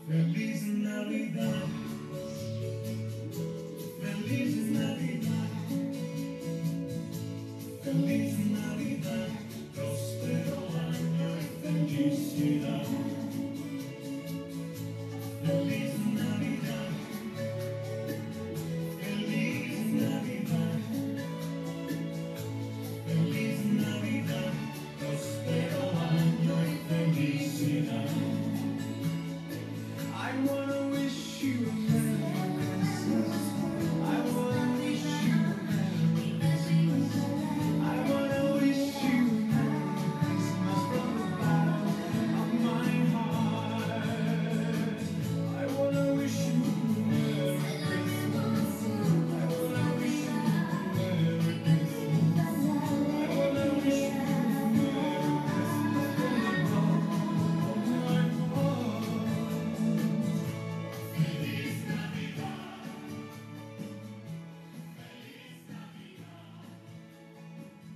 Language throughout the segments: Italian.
Feliz Navidad, Feliz Navidad, Feliz Navidad, prospero año y felicidad. Feliz Navidad, Feliz Navidad, Feliz Navidad, prospero año y felicidad. I wanna wish you a Merry Christmas. I wanna wish you a Merry Christmas. I wanna wish you a Merry Christmas from the bottom of my heart. I wanna wish you a Merry Christmas. I wanna wish you a Merry Christmas. I wanna wish you a Merry Christmas from the bottom of my heart. Feliz Navidad, Feliz Navidad, Feliz Navidad,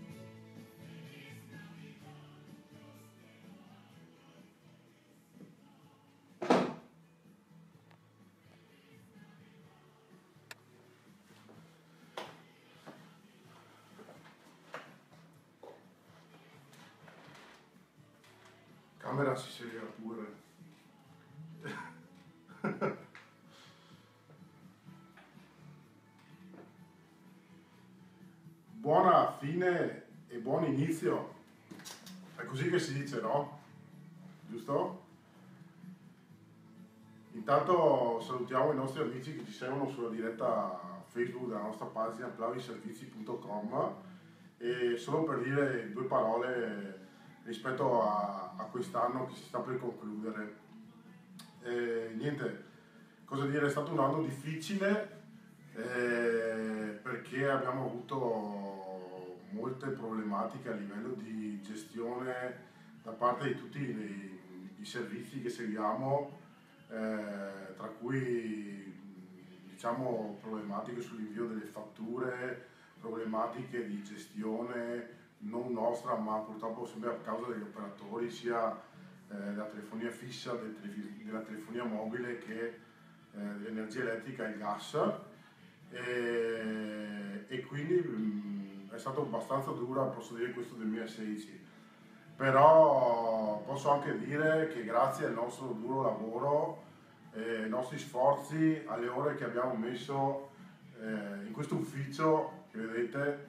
Camera si segue pure. Buona fine e buon inizio. È così che si dice, no? Giusto? Intanto salutiamo i nostri amici che ci seguono sulla diretta Facebook della nostra pagina plaviservizi.com e solo per dire due parole rispetto a quest'anno che si sta per concludere. Niente, cosa dire, è stato un anno difficile perché abbiamo avuto molte problematiche a livello di gestione da parte di tutti i servizi che seguiamo, tra cui diciamo problematiche sull'invio delle fatture, problematiche di gestione non nostra ma purtroppo sempre a causa degli operatori sia della telefonia fissa, della telefonia mobile che dell'energia elettrica e il gas e quindi è stato abbastanza dura, posso dire, questo 2016, però posso anche dire che grazie al nostro duro lavoro, ai nostri sforzi, alle ore che abbiamo messo in questo ufficio che vedete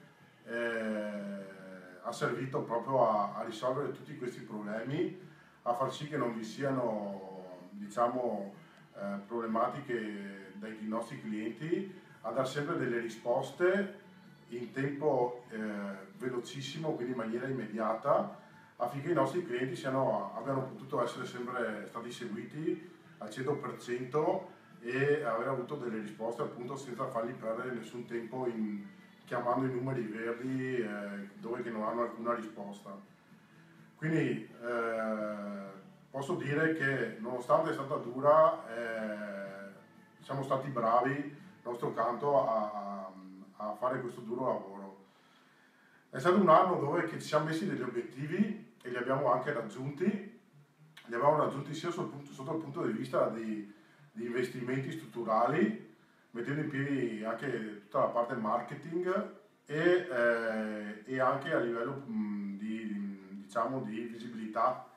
ha servito proprio a risolvere tutti questi problemi, a far sì che non vi siano, diciamo, problematiche dai nostri clienti, a dar sempre delle risposte in tempo velocissimo, quindi in maniera immediata, affinché i nostri clienti abbiano potuto essere sempre stati seguiti al 100% e aver avuto delle risposte appunto senza fargli perdere nessun tempo chiamando i numeri verdi dove che non hanno alcuna risposta. Quindi posso dire che nonostante è stata dura siamo stati bravi al nostro canto a fare questo duro lavoro. È stato un anno dove ci siamo messi degli obiettivi e li abbiamo anche raggiunti, li abbiamo raggiunti sia sotto il punto di vista di investimenti strutturali, mettendo in piedi anche tutta la parte marketing e anche a livello diciamo, di visibilità.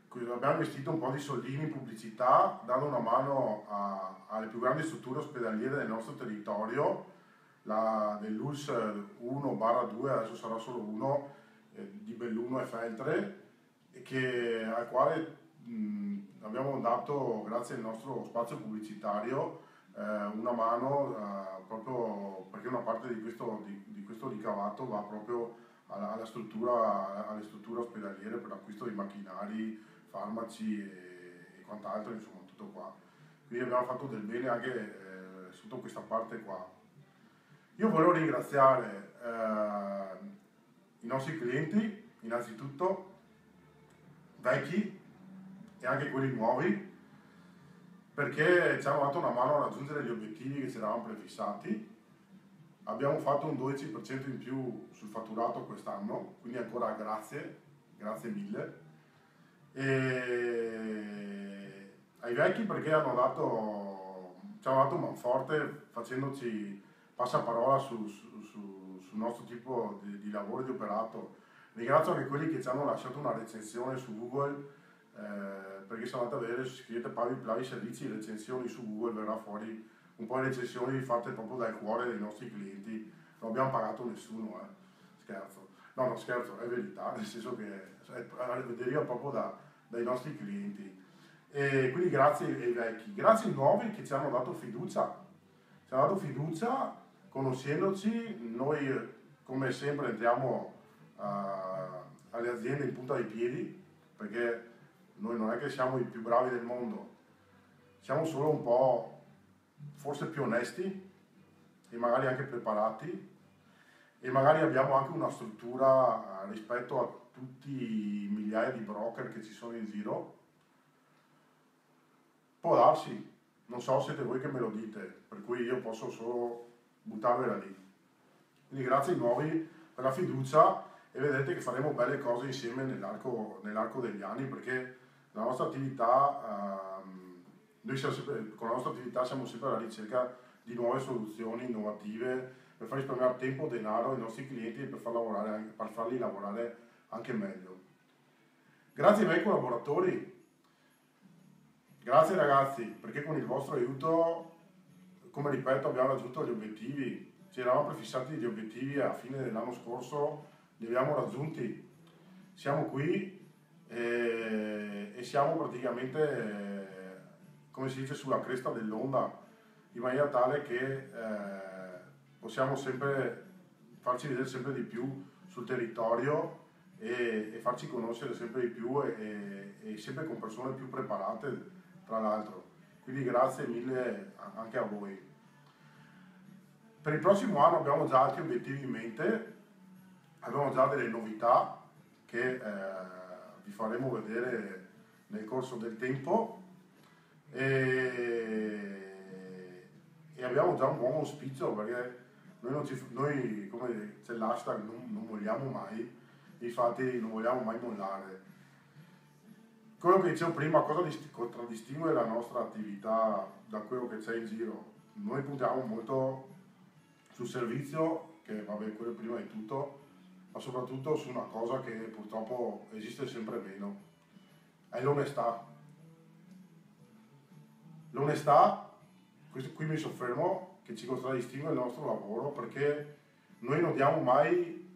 Abbiamo investito un po' di soldini in pubblicità, dando una mano alle più grandi strutture ospedaliere del nostro territorio, dell'ULSS 1/2, adesso sarà solo 1, di Belluno e Feltre, al quale abbiamo dato, grazie al nostro spazio pubblicitario, una mano proprio perché una parte di questo ricavato va proprio alle strutture ospedaliere per l'acquisto di macchinari, farmaci e quant'altro, insomma tutto qua. Quindi abbiamo fatto del bene anche sotto questa parte qua. Io volevo ringraziare i nostri clienti, innanzitutto, vecchi e anche quelli nuovi, perché ci hanno dato una mano a raggiungere gli obiettivi che ci eravamo prefissati. Abbiamo fatto un 12% in più sul fatturato quest'anno, quindi ancora grazie mille. E ai vecchi perché ci hanno dato manforte facendoci passaparola sul nostro tipo di lavoro e di operato. Ringrazio anche quelli che ci hanno lasciato una recensione su Google, perché sono andato a vedere, se scrivete Plavi Servizi, recensioni su Google, verrà fuori un po' di recensioni fatte proprio dal cuore dei nostri clienti. Non abbiamo pagato nessuno, scherzo. No, non scherzo, è verità, nel senso che deriva proprio dai nostri clienti. E quindi grazie ai vecchi, grazie ai nuovi che ci hanno dato fiducia. Ci hanno dato fiducia conoscendoci, noi come sempre entriamo alle aziende in punta dei piedi, perché noi non è che siamo i più bravi del mondo, siamo solo un po' forse più onesti e magari anche preparati e magari abbiamo anche una struttura rispetto a tutti i migliaia di broker che ci sono in giro. Può darsi, non so, siete voi che me lo dite, per cui io posso solo buttarvela lì. Quindi grazie ai nuovi per la fiducia e vedrete che faremo belle cose insieme nell'arco degli anni, perché la nostra attività, con la nostra attività siamo sempre alla ricerca di nuove soluzioni innovative per far risparmiare tempo, denaro ai nostri clienti e per farli lavorare anche meglio. Grazie ai miei collaboratori. Grazie ragazzi, perché con il vostro aiuto, come ripeto, abbiamo raggiunto gli obiettivi. Ci eravamo prefissati gli obiettivi a fine dell'anno scorso, li abbiamo raggiunti. Siamo qui e siamo praticamente, come si dice, sulla cresta dell'onda, in maniera tale che possiamo sempre farci vedere sempre di più sul territorio e farci conoscere sempre di più e sempre con persone più preparate, tra l'altro. Quindi grazie mille anche a voi. Per il prossimo anno abbiamo già altri obiettivi in mente, abbiamo già delle novità che vi faremo vedere nel corso del tempo e abbiamo già un buon auspicio, perché noi come c'è l'hashtag, non molliamo mai, infatti non vogliamo mai mollare. Quello che dicevo prima, cosa contraddistingue la nostra attività da quello che c'è in giro? Noi puntiamo molto sul servizio, che vabbè, quello prima di tutto, ma soprattutto su una cosa che purtroppo esiste sempre meno, è l'onestà. L'onestà, qui mi soffermo, che ci contraddistingue il nostro lavoro, perché noi non diamo mai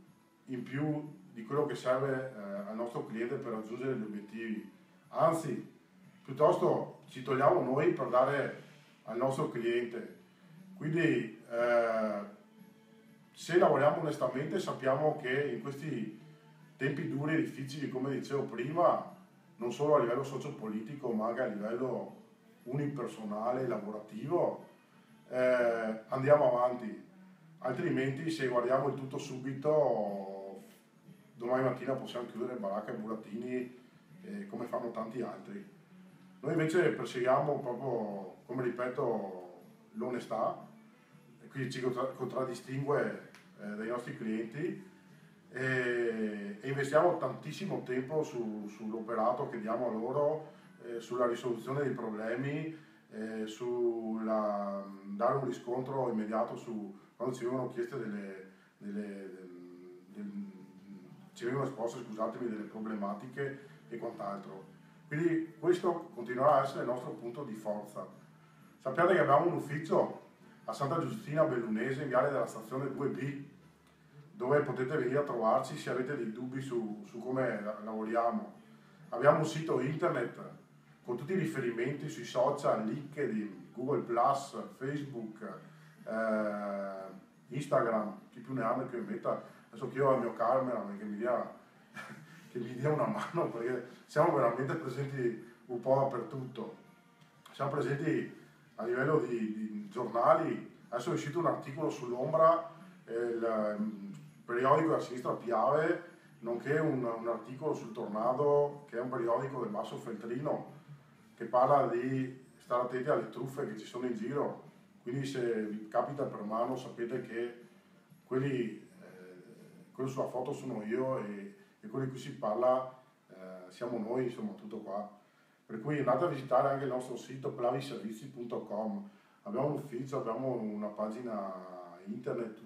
in più di quello che serve al nostro cliente per raggiungere gli obiettivi. Anzi, piuttosto ci togliamo noi per dare al nostro cliente. Quindi se lavoriamo onestamente sappiamo che in questi tempi duri e difficili, come dicevo prima, non solo a livello sociopolitico ma anche a livello unipersonale, lavorativo, andiamo avanti. Altrimenti se guardiamo il tutto subito, domani mattina possiamo chiudere baracca e burattini come fanno tanti altri. Noi invece perseguiamo proprio, come ripeto, l'onestà, e quindi ci contraddistingue dai nostri clienti e investiamo tantissimo tempo sull'operato che diamo a loro, sulla risoluzione dei problemi, dare un riscontro immediato quando ci vengono chieste ci vengono esposte, scusatemi, delle problematiche e quant'altro. Quindi questo continuerà a essere il nostro punto di forza. Sappiate che abbiamo un ufficio a Santa Giustina Bellunese, in Viale della Stazione 2B, dove potete venire a trovarci se avete dei dubbi su come lavoriamo. Abbiamo un sito internet con tutti i riferimenti sui social, LinkedIn, Google+, Facebook, Instagram, chi più ne ha più ne metta. Adesso chiedo al mio cameraman che mi dia una mano, perché siamo veramente presenti un po' dappertutto. Siamo presenti a livello di giornali. Adesso è uscito un articolo sull'Ombra, il periodico della sinistra Piave, nonché un articolo sul Tornado, che è un periodico del Basso Feltrino, che parla di stare attenti alle truffe che ci sono in giro. Quindi se vi capita per mano sapete che quelli sulla foto sono io e quelli di cui si parla siamo noi, insomma, tutto qua. per cui andate a visitare anche il nostro sito plaviservizi.com. Abbiamo un ufficio, abbiamo una pagina internet,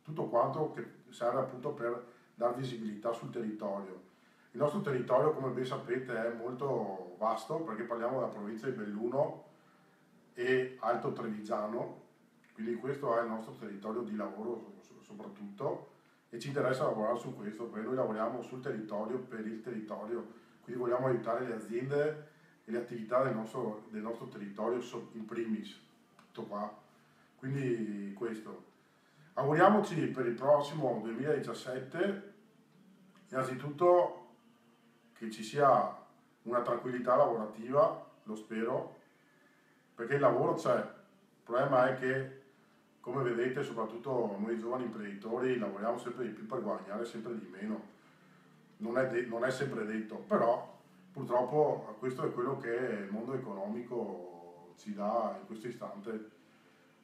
tutto quanto che serve appunto per dar visibilità sul territorio. Il nostro territorio, come ben sapete, è molto vasto perché parliamo della provincia di Belluno e Alto Trevigiano, quindi questo è il nostro territorio di lavoro soprattutto, e ci interessa lavorare su questo perché noi lavoriamo sul territorio per il territorio, quindi vogliamo aiutare le aziende e le attività del nostro territorio in primis, tutto qua. Quindi questo. Auguriamoci per il prossimo 2017 innanzitutto che ci sia una tranquillità lavorativa, lo spero, perché il lavoro c'è. Il problema è che, come vedete, soprattutto noi giovani imprenditori lavoriamo sempre di più per guadagnare sempre di meno. Non è sempre detto, però purtroppo questo è quello che il mondo economico ci dà in questo istante.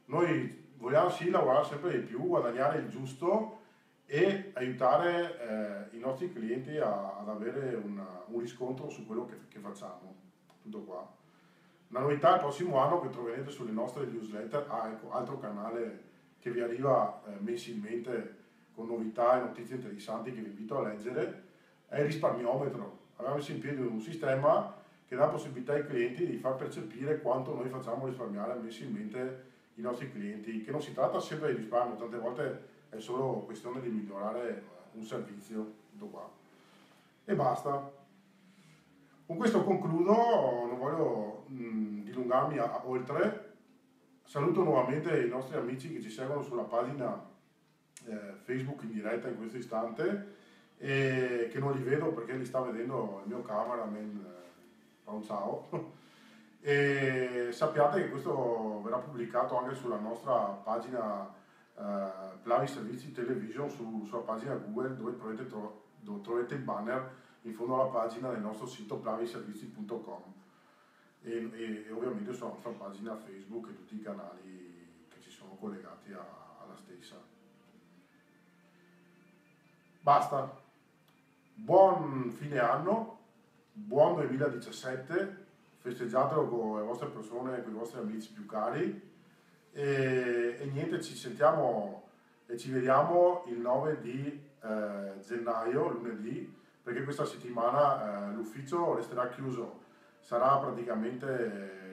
Noi vogliamo sì lavorare sempre di più, guadagnare il giusto e aiutare i nostri clienti ad avere un riscontro su quello che facciamo. Tutto qua. Una novità il prossimo anno che troverete sulle nostre newsletter, ecco, altro canale che vi arriva mensilmente con novità e notizie interessanti che vi invito a leggere, è il risparmiometro. Abbiamo messo in piedi un sistema che dà possibilità ai clienti di far percepire quanto noi facciamo risparmiare mensilmente i nostri clienti, che non si tratta sempre di risparmio, tante volte è solo questione di migliorare un servizio, tutto qua. E basta. Con questo concludo, non voglio dilungarmi oltre. Saluto nuovamente i nostri amici che ci seguono sulla pagina Facebook in diretta in questo istante e che non li vedo perché li sta vedendo il mio cameraman. Un ciao. E sappiate che questo verrà pubblicato anche sulla nostra pagina Plavi Servizi Television, sulla pagina Google, dove troverete il banner in fondo alla pagina del nostro sito plaviservizi.com e ovviamente sulla nostra pagina Facebook e tutti i canali che ci sono collegati alla stessa. Basta, buon fine anno, buon 2017, festeggiatelo con le vostre persone, con i vostri amici più cari e niente, ci sentiamo e ci vediamo il 9 di gennaio, lunedì, perché questa settimana l'ufficio resterà chiuso,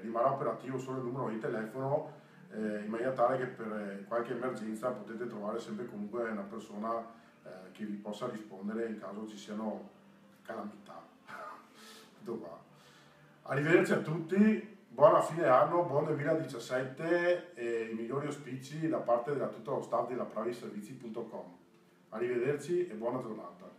rimarrà operativo solo il numero di telefono in maniera tale che per qualche emergenza potete trovare sempre comunque una persona che vi possa rispondere in caso ci siano calamità. Tutto qua. Arrivederci a tutti, buona fine anno, buon 2017 e i migliori auspici da parte da tutto lo staff della plaviservizi.com. Arrivederci e buona giornata.